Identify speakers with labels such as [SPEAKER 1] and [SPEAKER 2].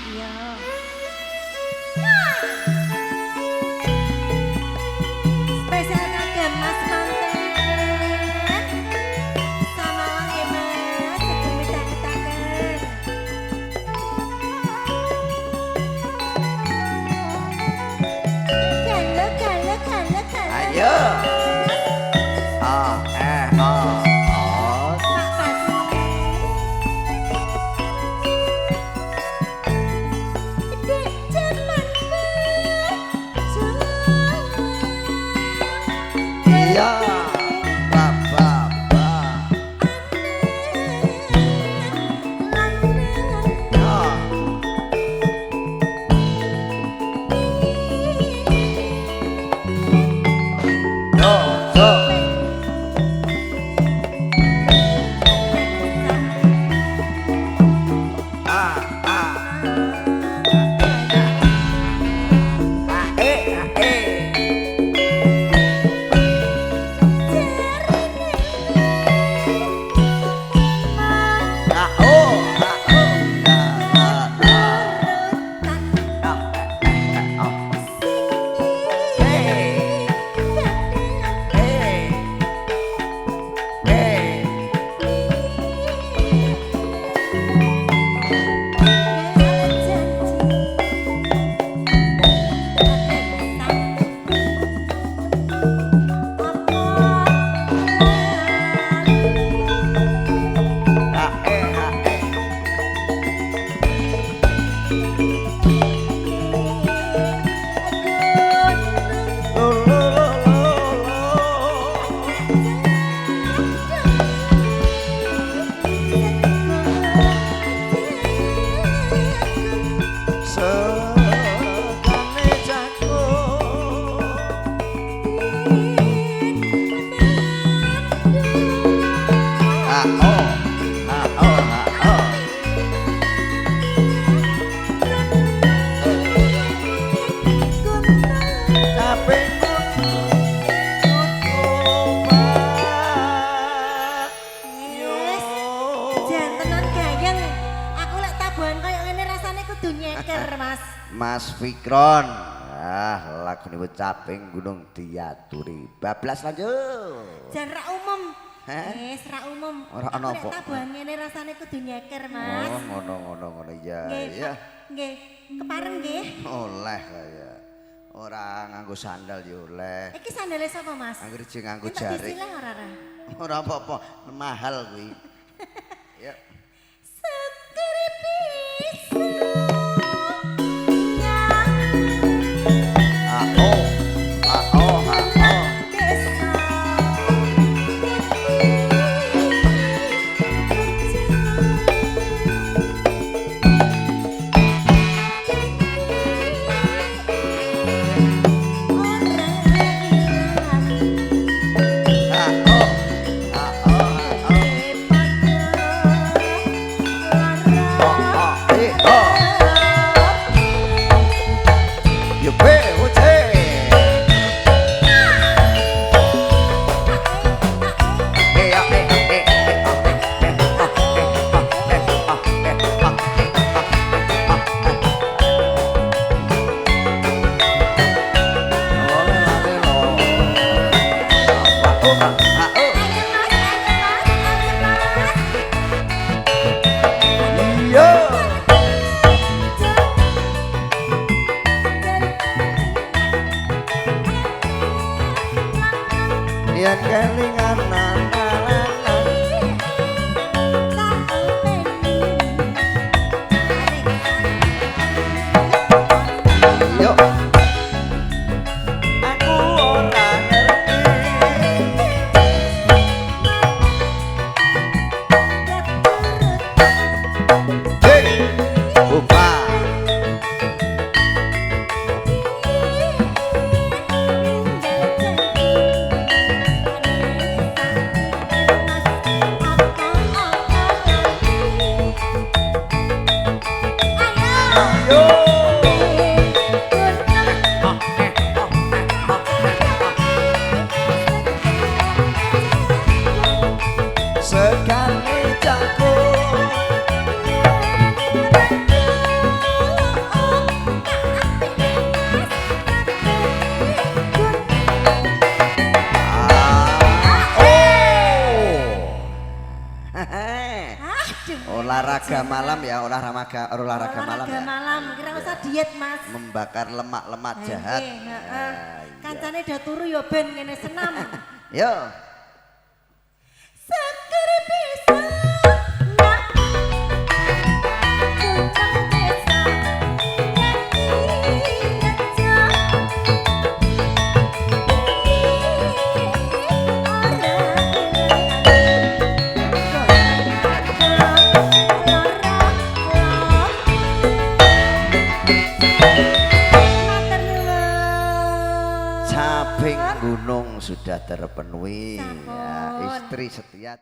[SPEAKER 1] Iya. Spesial kagem Mas Manten. Sama wangi Mas, sedang mitang-mitangen. Galo, galo, galo, galo.
[SPEAKER 2] Ayo.
[SPEAKER 1] Mak Basi. Dek jamanku
[SPEAKER 2] Iya. Ba. Ya. Yo.
[SPEAKER 1] Jantenan gayeng. Aku lek tabuhan koyo ngene rasane kudu nyeker, Mas.
[SPEAKER 2] Mas Fikron. Lagu ini caping gunung diaturi. Bablas lanjut.
[SPEAKER 1] Jan ra umum.
[SPEAKER 2] Heh?
[SPEAKER 1] Ra umum.
[SPEAKER 2] Ora ana
[SPEAKER 1] Aku
[SPEAKER 2] apa.
[SPEAKER 1] lek tabuhan ngene rasane kudu nyeker, Mas.
[SPEAKER 2] Oh, ngono iya
[SPEAKER 1] Nggih,
[SPEAKER 2] ya.
[SPEAKER 1] Nggih, kepareng nggih.
[SPEAKER 2] Oleh kaya. Ora nganggo sandal ya oleh.
[SPEAKER 1] Iki sandale sapa, Mas?
[SPEAKER 2] Anggere jeng nganggo
[SPEAKER 1] Entuk
[SPEAKER 2] jari.
[SPEAKER 1] disilah ora ra?
[SPEAKER 2] Ora apa-apa, mahal kuwi. Ya.
[SPEAKER 1] Sekeri pisan.
[SPEAKER 2] Yen kelingan yo aku ora ngerti hey buka sekali jago
[SPEAKER 1] Aduh.
[SPEAKER 2] Olahraga malam ya, olahraga malam ya.
[SPEAKER 1] malam, kira usah diet, Mas.
[SPEAKER 2] Membakar lemak-lemak jahat.
[SPEAKER 1] Nggih,
[SPEAKER 2] Ya,
[SPEAKER 1] heeh.
[SPEAKER 2] iya.
[SPEAKER 1] Kancane do turu ya ben ngene senam.
[SPEAKER 2] Yo.
[SPEAKER 1] Seger bisa nak kucang desa nyanyi ngejak
[SPEAKER 2] Caping gunung sudah terpenuhi. Ya,
[SPEAKER 1] Sampun.
[SPEAKER 2] istri setia.